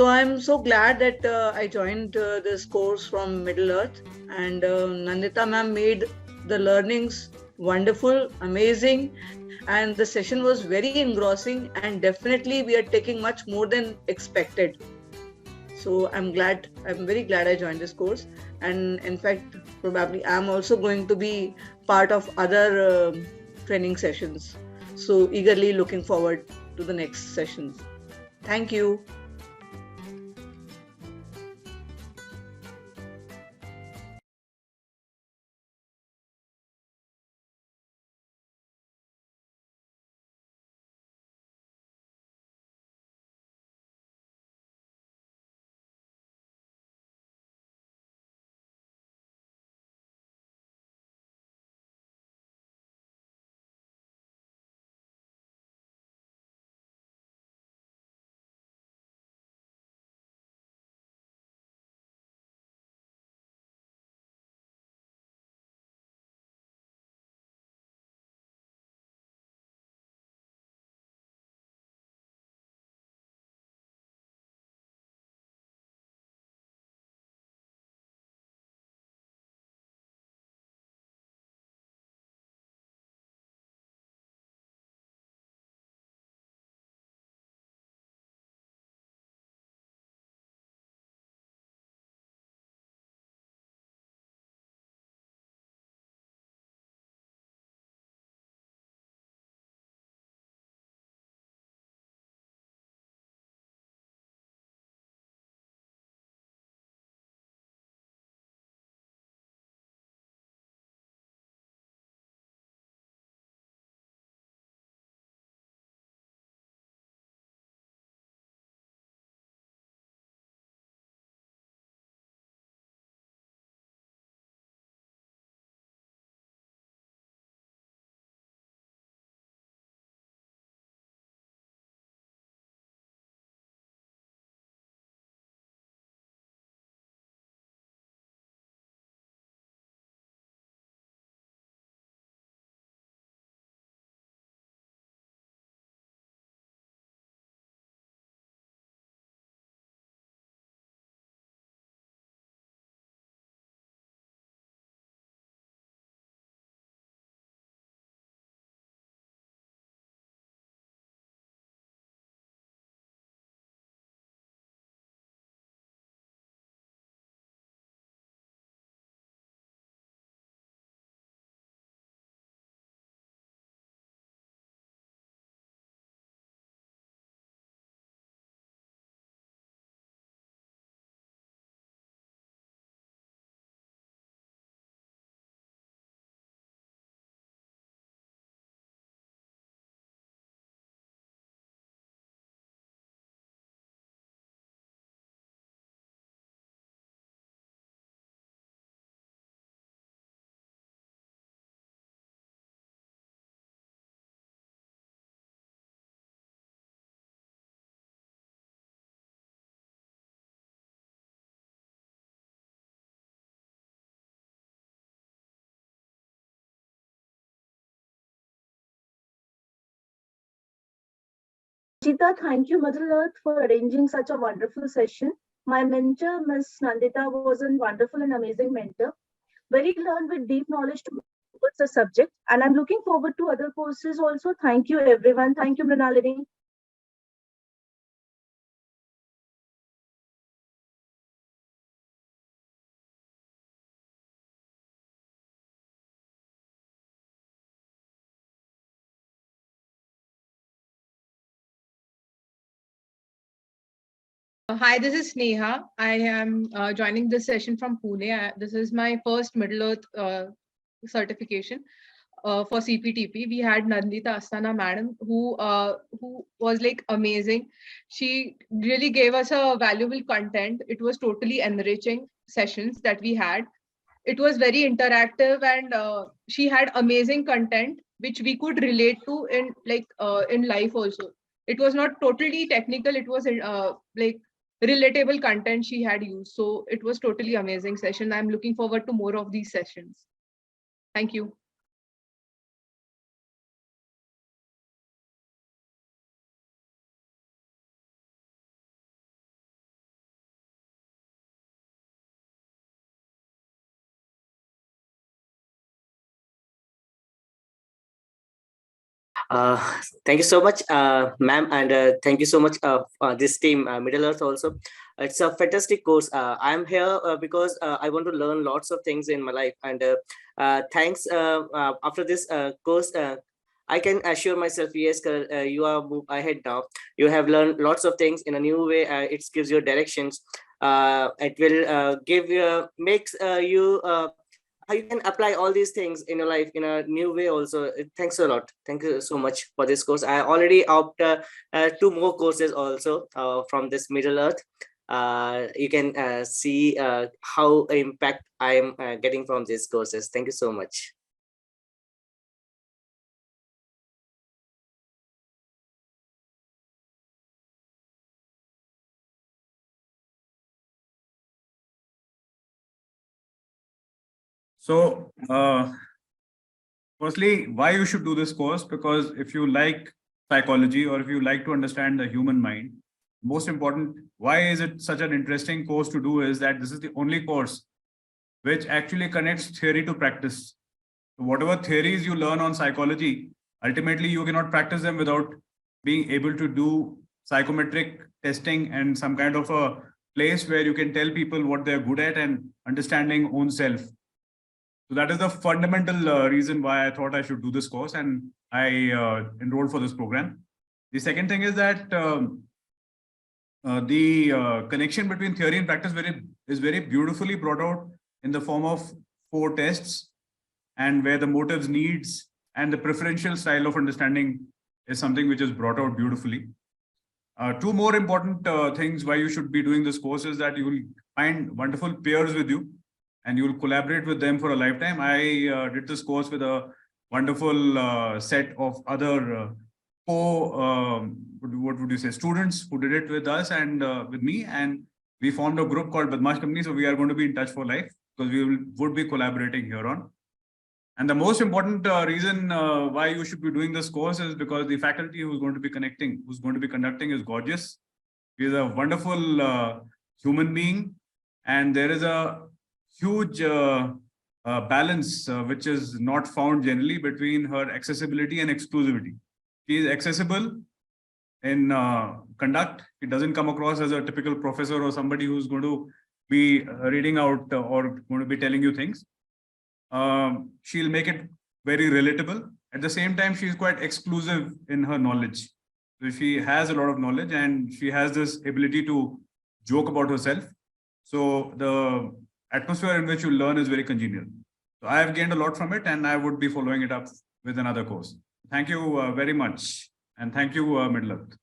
So I'm so glad that I joined this course from Middle Earth, and Nandita ma'am made the learnings wonderful, amazing, and the session was very engrossing, and definitely we are taking much more than expected. So I'm very glad I joined this course, and in fact, probably I'm also going to be part of other training sessions. So eagerly looking forward to the next sessions. Thank you. Jita, thank you, Mother Earth, for arranging such a wonderful session. My mentor, Miss Nandita, was a wonderful and amazing mentor. Very learned with deep knowledge towards the subject. And I'm looking forward to other courses also. Thank you, everyone. Thank you, Mrinalini. Hi, this is Sneha. I am joining this session from Pune. This is my first Middle Earth certification for CPTP. We had Nandita Astana madam who was like amazing. She really gave us a valuable content. It was totally enriching sessions that we had. It was very interactive, and she had amazing content which we could relate to in life also. It was not totally technical. It was like relatable content she had used. So it was totally amazing session. I'm looking forward to more of these sessions. Thank you. Uh, Thank you so much, ma'am, and thank you so much this team, Middle Earth also. It's a fantastic course. I'm here because I want to learn lots of things in my life, and thanks. After this course, I can assure myself, yes, you are moved ahead now. You have learned lots of things in a new way. It gives you directions. It will give you makes you. How you can apply all these things in your life in a new way also. Thanks a lot. Thank you so much for this course. I already opt 2 more courses also from this Middle Earth. You can see how impact I am getting from these courses. Thank you so much. So, firstly, why you should do this course? Because if you like psychology or if you like to understand the human mind, most important, why is it such an interesting course to do is that this is the only course which actually connects theory to practice. So whatever theories you learn on psychology, ultimately you cannot practice them without being able to do psychometric testing and some kind of a place where you can tell people what they're good at and understanding own self. So that is the fundamental reason why I thought I should do this course, and I enrolled for this program. The second thing is that the connection between theory and practice is very beautifully brought out in the form of 4 tests, and where the motives, needs, and the preferential style of understanding is something which is brought out beautifully. 2 more important things why you should be doing this course is that you will find wonderful peers with you and you will collaborate with them for a lifetime. I did this course with a wonderful set of other what would you say, students who did it with us and with me, and we formed a group called Badmash Company. So we are going to be in touch for life because we would be collaborating here on. And the most important reason why you should be doing this course is because the faculty who's going to be conducting is gorgeous. He is a wonderful human being, and there is a huge balance which is not found generally between her accessibility and exclusivity. She is accessible in conduct. It doesn't come across as a typical professor or somebody who's going to be reading out or going to be telling you things. She'll make it very relatable. At the same time, she's quite exclusive in her knowledge. So she has a lot of knowledge and she has this ability to joke about herself. So the atmosphere in which you learn is very congenial. So I have gained a lot from it and I would be following it up with another course. Thank you very much. And thank you, Middle Earth.